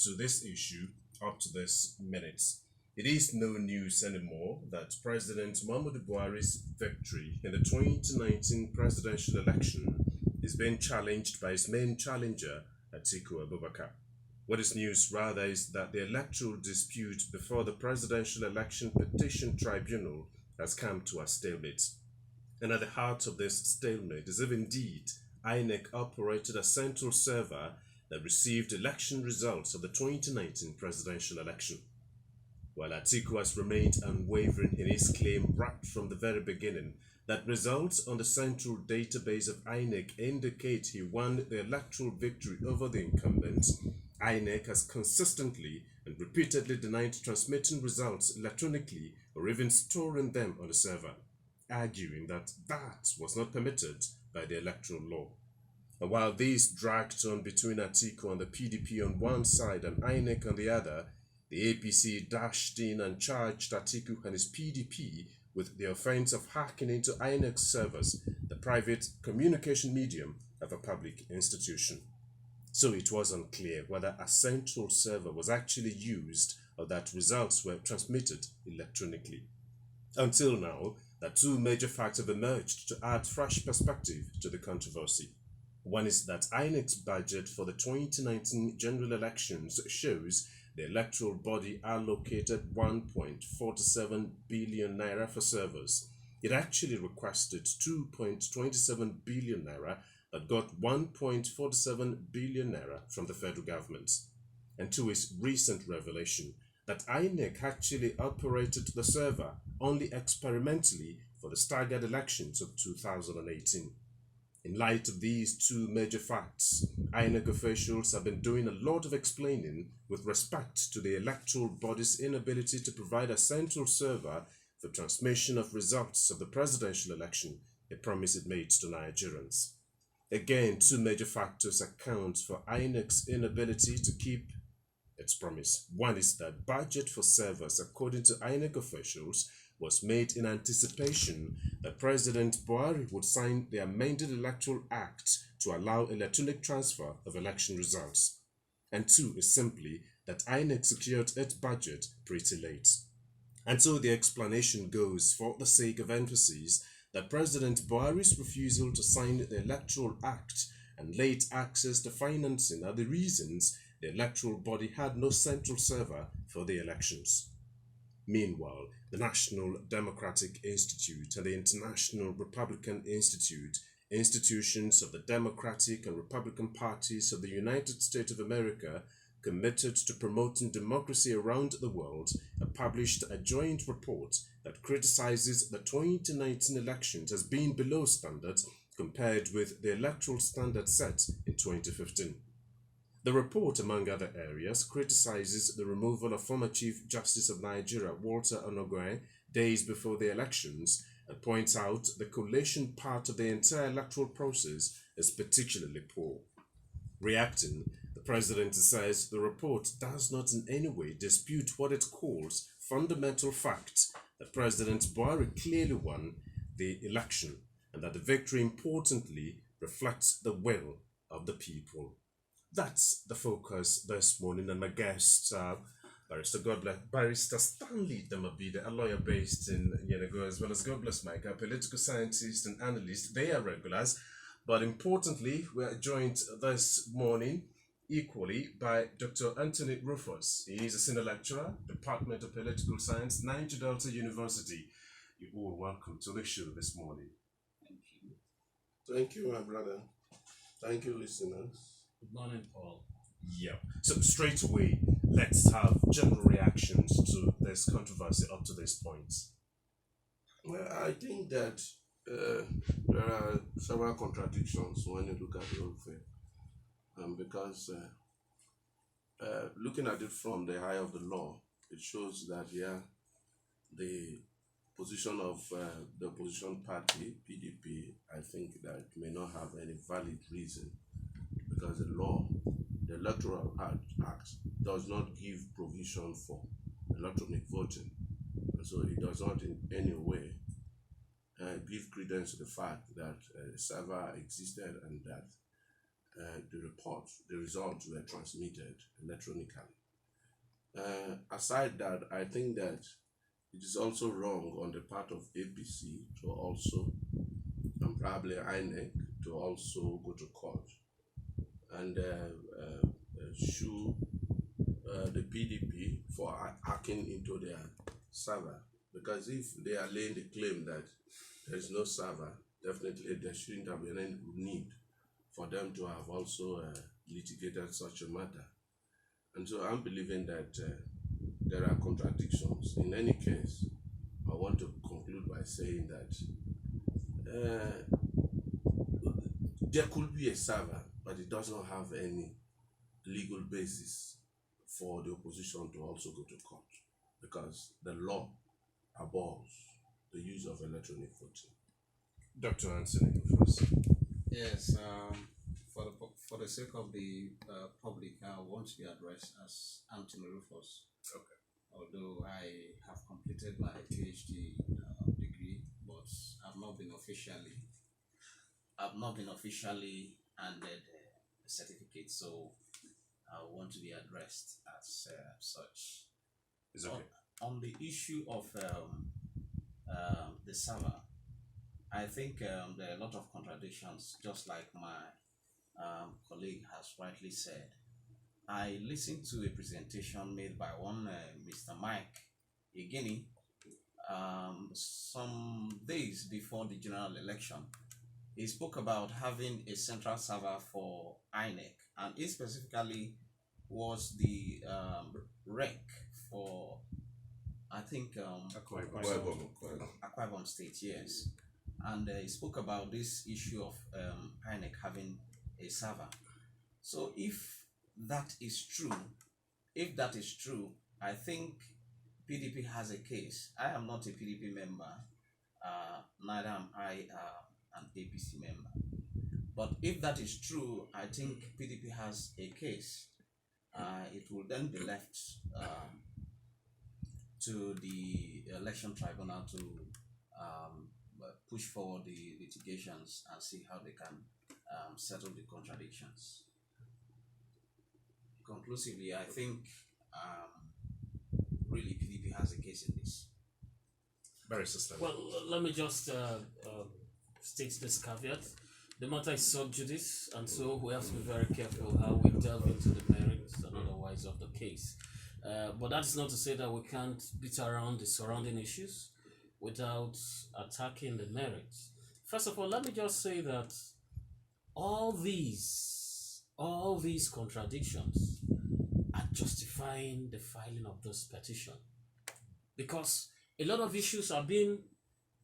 to this issue up to this minute. It is no news anymore that President Muhammadu Buhari's victory in the 2019 presidential election is being challenged by his main challenger, Atiku Abubakar. What is news rather is that the electoral dispute before the Presidential Election Petition Tribunal has come to a stalemate. And at the heart of this stalemate is if indeed INEC operated a central server that received election results of the 2019 presidential election. While Atiku has remained unwavering in his claim right from the very beginning that results on the central database of INEC indicate he won the electoral victory over the incumbent, INEC has consistently and repeatedly denied transmitting results electronically or even storing them on the server, arguing that that was not permitted by the electoral law. And while this dragged on between Atiku and the PDP on one side and INEC on the other, the APC dashed in and charged Atiku and his PDP with the offense of hacking into INEC servers, the private communication medium of a public institution. So it was unclear whether a central server was actually used or that results were transmitted electronically. Until now, that two major facts have emerged to add fresh perspective to the controversy. One is that INEC's budget for the 2019 general elections shows the electoral body allocated 1.47 billion naira for servers. It actually requested 2.27 billion naira but got 1.47 billion naira from the federal government. And to his recent revelation that INEC actually operated the server only experimentally for the staggered elections of 2018. In light of these two major facts, INEC officials have been doing a lot of explaining with respect to the electoral body's inability to provide a central server for transmission of results of the presidential election, a promise it made to Nigerians. Again, two major factors account for INEC's inability to keep its promise. One is that budget for servers, according to INEC officials, was made in anticipation that President Barr would sign the amended Electoral Act to allow electronic transfer of election results. And two is simply that INEC secured its budget pretty late. And so the explanation goes, for the sake of emphasis, that President Barr's refusal to sign the Electoral Act and late access to financing are the reasons the electoral body had no central server for the elections. Meanwhile, the National Democratic Institute and the International Republican Institute, institutions of the Democratic and Republican parties of the United States of America committed to promoting democracy around the world, have published a joint report that criticizes the 2019 elections as being below standards compared with the electoral standard set in 2015. The report, among other areas, criticizes the removal of former Chief Justice of Nigeria, Walter Onnoghen, days before the elections, and points out the collation part of the entire electoral process is particularly poor. Reacting, the president says the report does not in any way dispute what it calls fundamental fact that President Barr clearly won the election and that the victory importantly reflects the will of the people. That's the focus this morning, and my guest, Barrister Stanley Damabide, a lawyer based in Yenagoa, as well as Godbless Micah, a political scientist and analyst. They are regulars, but importantly, we are joined this morning equally by Dr. Anthony Rufus. He is a senior lecturer, Department of Political Science, Niger Delta University. You're all welcome to the show this morning. Thank you. Thank you, my brother. Thank you, listeners. Good morning, Paul. Yeah. So straight away, let's have general reactions to this controversy up to this point. Well, I think that there are several contradictions when you look at the whole thing. Because looking at it from the eye of the law, it shows that, the position of the opposition party, PDP, I think that may not have any valid reason, because the Electoral Act does not give provision for electronic voting. So it does not in any way give credence to the fact that a server existed and that the results were transmitted electronically. Aside that, I think that it is also wrong on the part of APC to also, and probably INEC, to also go to court and sue the PDP for hacking into their server. Because if they are laying the claim that there is no server, definitely there shouldn't have been any need for them to have also litigated such a matter. And so I'm believing that there are contradictions. In any case, I want to conclude by saying that there could be a server, but it does not have any legal basis for the opposition to also go to court, because the law abhors the use of electronic voting. Dr. Anthony Rufus. Yes, for the sake of the public, I want to be addressed as Anthony Rufus. Okay. Although I have completed my PhD degree, but I've not been officially handed a certificate, so I want to be addressed as such. It's okay. On the issue of the server, I think there are a lot of contradictions, just like my colleague has rightly said. I listened to a presentation made by one Mr. Mike Igini some days before the general election. He spoke about having a central server for INEC, and he specifically was the rec for, I think, Akwa Ibom State, yes. And he spoke about this issue of INEC having a server. So if that is true, I think PDP has a case. I am not a PDP member, neither am I an APC member. But if that is true, I think PDP has a case. It will then be left to the Election Tribunal to push forward the litigations and see how they can settle the contradictions. Conclusively, I think really PDP has a case in this. Very sustainable. Well, let me just state this caveat. The matter is sub judice, and so we have to be very careful how we delve into the merits and otherwise of the case. But that's not to say that we can't beat around the surrounding issues without attacking the merits. First of all, let me just say that all these contradictions are justifying the filing of this petition, because a lot of issues are being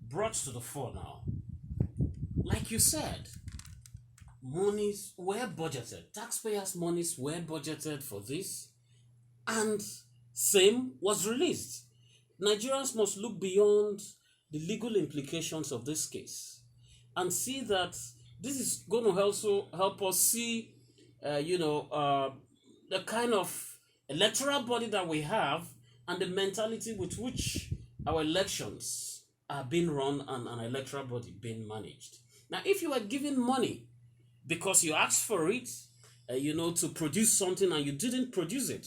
brought to the fore now. Like you said, monies were budgeted, taxpayers' monies were budgeted for this, and same was released. Nigerians must look beyond the legal implications of this case and see that this is going to also help us see, the kind of electoral body that we have and the mentality with which our elections are being run and an electoral body being managed. Now, if you are given money because you asked for it, to produce something and you didn't produce it,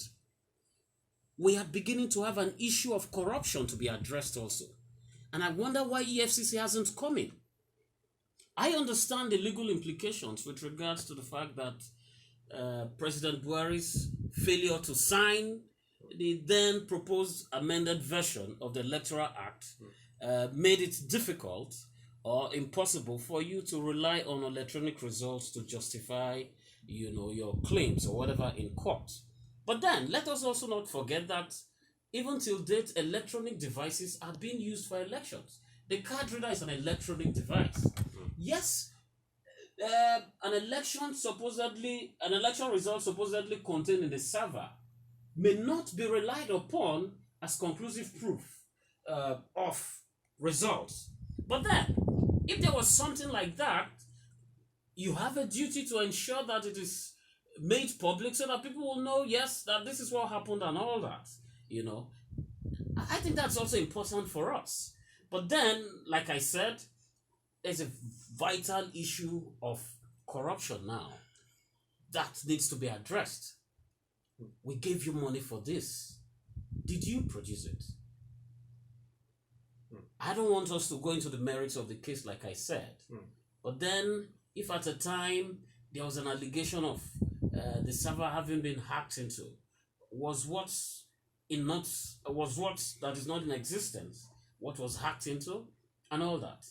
we are beginning to have an issue of corruption to be addressed also. And I wonder why EFCC hasn't come in. I understand the legal implications with regards to the fact that President Buhari's failure to sign the then proposed amended version of the Electoral Act made it difficult or impossible for you to rely on electronic results to justify, your claims or whatever in court. But then, let us also not forget that even till date, electronic devices are being used for elections. The card reader is an electronic device. Yes, an election result supposedly contained in the server may not be relied upon as conclusive proof of results. But then, if there was something like that, you have a duty to ensure that it is made public so that people will know, yes, that this is what happened and all that, I think that's also important for us. But then, like I said, there's a vital issue of corruption now. that needs to be addressed. We gave you money for this. Did you produce it? I don't want us to go into the merits of the case, like I said. But then, if at a time there was an allegation of the server having been hacked into, was what that is not in existence, what was hacked into, and all that.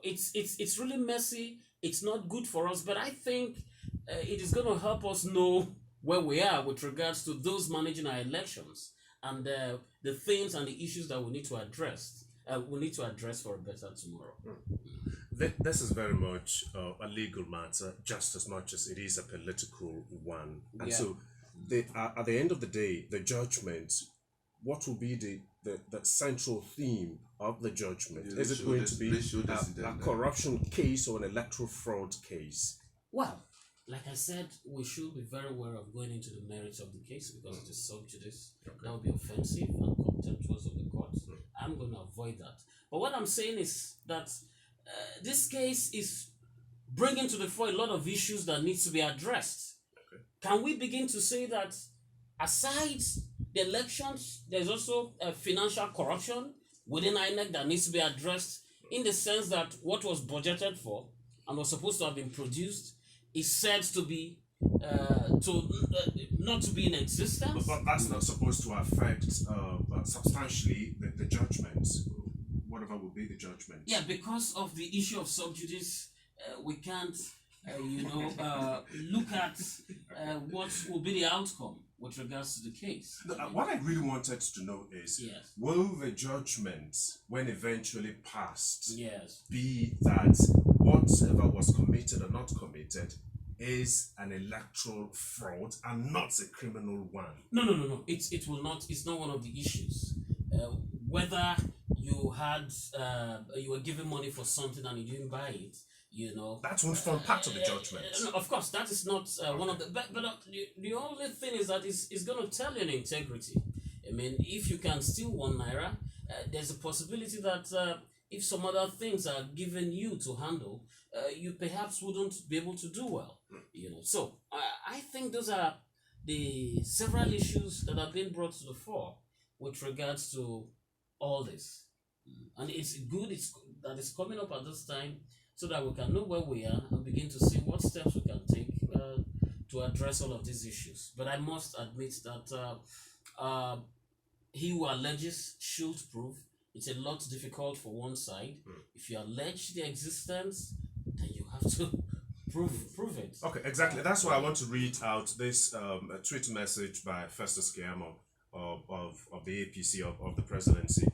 It's really messy. It's not good for us. But I think it is going to help us know where we are with regards to those managing our elections and the things and the issues that we need to address. We need to address for a better tomorrow. This is very much a legal matter, just as much as it is a political one. And so, at the end of the day, the judgment, what will be the central theme of the judgment? Is it going to be a corruption case or an electoral fraud case? Well, like I said, we should be very aware of going into the merits of the case because it is sub judice. That would be offensive and contemptuous of the courts. I'm going to avoid that. But what I'm saying is that this case is bringing to the fore a lot of issues that needs to be addressed. Can we begin to say that aside the elections, there's also financial corruption within INEC that needs to be addressed, in the sense that what was budgeted for and was supposed to have been produced is said to be not to be in existence? But that's not supposed to affect substantially the judgment, whatever will be the judgment. Yeah, because of the issue of sub judice, we can't, look at what will be the outcome with regards to the case. What I really wanted to know is, will the judgment, when eventually passed, be that whatever was committed or not committed is an electoral fraud and not a criminal one? No. It will not. It's not one of the issues. Whether you had you were given money for something and you didn't buy it, that won't form part of the judgment. Of course, that is not one of the. But the only thing is that it's going to tell you an integrity. I mean, if you can steal 1 naira, there's a possibility that if some other things are given you to handle, you perhaps wouldn't be able to do well. So I think those are the several issues that have been brought to the fore with regards to all this, and it's good that it's coming up at this time so that we can know where we are and begin to see what steps we can take to address all of these issues. But I must admit that he who alleges should prove. It's a lot difficult for one side. If you allege the existence, then you have to prove it. Okay, exactly. That's why I want to read out this tweet message by Festus Keyamo of the APC of the presidency.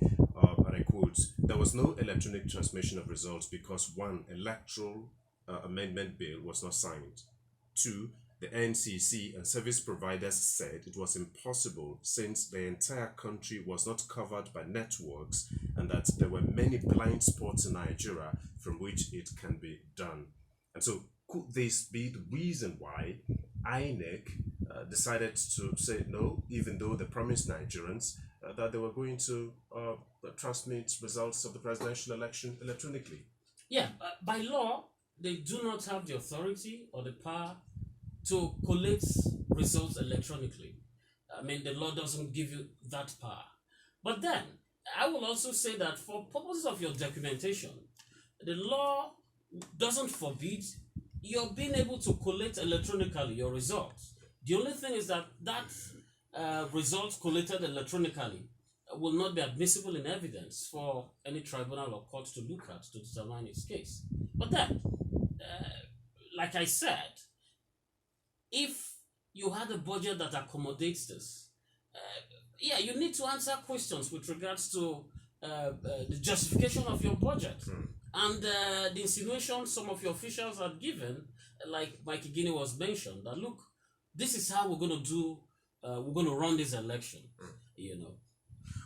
And I quote, "There was no electronic transmission of results because 1, electoral amendment bill was not signed. 2, the NCC and service providers said it was impossible since the entire country was not covered by networks and that there were many blind spots in Nigeria from which it can be done." And so, could this be the reason why INEC decided to say no, even though they promised Nigerians that they were going to transmit results of the presidential election electronically? Yeah, by law, they do not have the authority or the power to collect results electronically. I mean, the law doesn't give you that power. But then, I will also say that for purposes of your documentation, the law doesn't forbid your being able to collect electronically your results. The only thing is that results collected electronically will not be admissible in evidence for any tribunal or court to look at to determine its case. But then, like I said, if you had a budget that accommodates this, you need to answer questions with regards to the justification of your budget. And the insinuation some of your officials had given, like Mike Guinea was mentioned, that look, this is how we're going to do, we're going to run this election,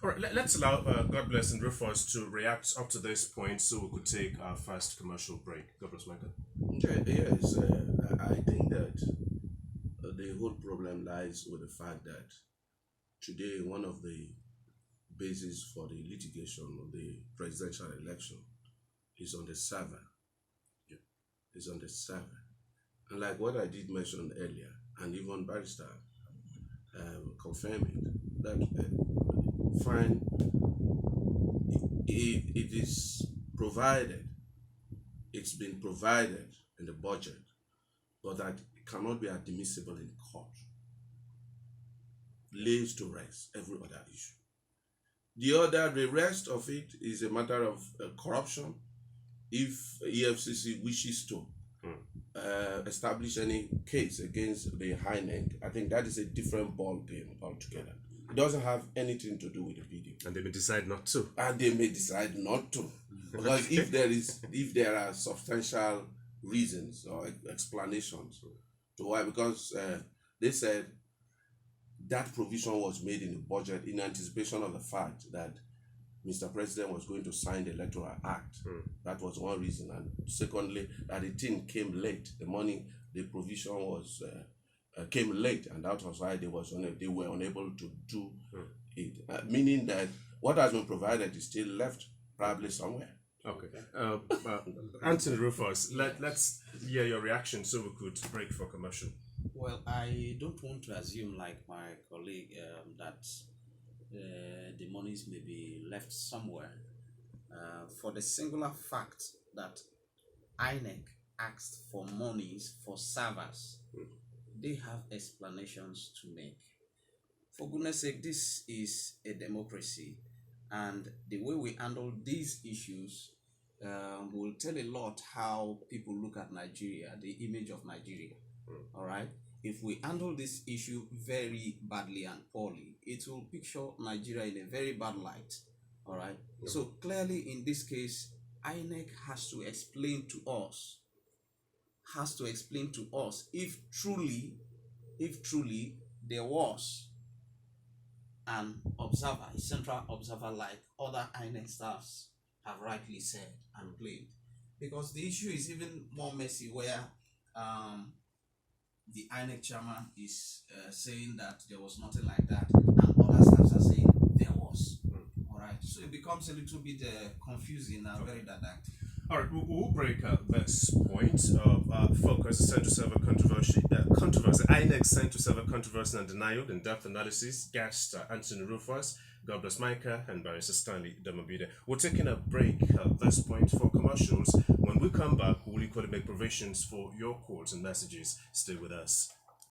All right, let's allow Godbless and Rufus to react up to this point so we could take our first commercial break. Godbless Micah. Yes, I think that the whole problem lies with the fact that today one of the bases for the litigation of the presidential election is on the server. It's on the server. And like what I did mention earlier, and even Barrister confirmed it, that fine, it is provided, it's been provided in the budget, but that it cannot be admissible in court. Lays to rest every other issue. The rest of it is a matter of corruption. If EFCC wishes to establish any case against the INEC, I think that is a different ball game altogether. It doesn't have anything to do with the PDP. And they may decide not to. And they may decide not to. Because if there are substantial reasons or explanations to why, because they said that provision was made in the budget in anticipation of the fact that Mr. President was going to sign the Electoral Act. That was one reason. And secondly, that the thing came late. The money, the provision was came late, and that was why they were unable to do it. Meaning that what has been provided is still left probably somewhere. Okay. Anthony Rufus, let's hear your reaction so we could break for commercial. Well, I don't want to assume, like my colleague, that the monies may be left somewhere, for the singular fact that INEC asked for monies for servers. They have explanations to make. For goodness sake, this is a democracy, and the way we handle these issues will tell a lot how people look at Nigeria, the image of Nigeria. All right. If we handle this issue very badly and poorly, it will picture Nigeria in a very bad light. All right. So clearly, in this case, INEC has to explain to us. If truly there was an observer, a central observer, like other INEC staffs have rightly said and claimed. Because the issue is even more messy, where the INEC chairman is saying that there was nothing like that, and other staffs are saying there was. All right, so it becomes a little bit confusing and very didactic. All right, we'll break this point of focus, central server controversy, INEC central server controversy and denial, in-depth analysis. Guest Anthony Rufus, Godbless Micah, and Barrister Stanley Damabide. We're taking a break at this point for commercials. When we come back, we'll equally make provisions for your calls and messages. Stay with us.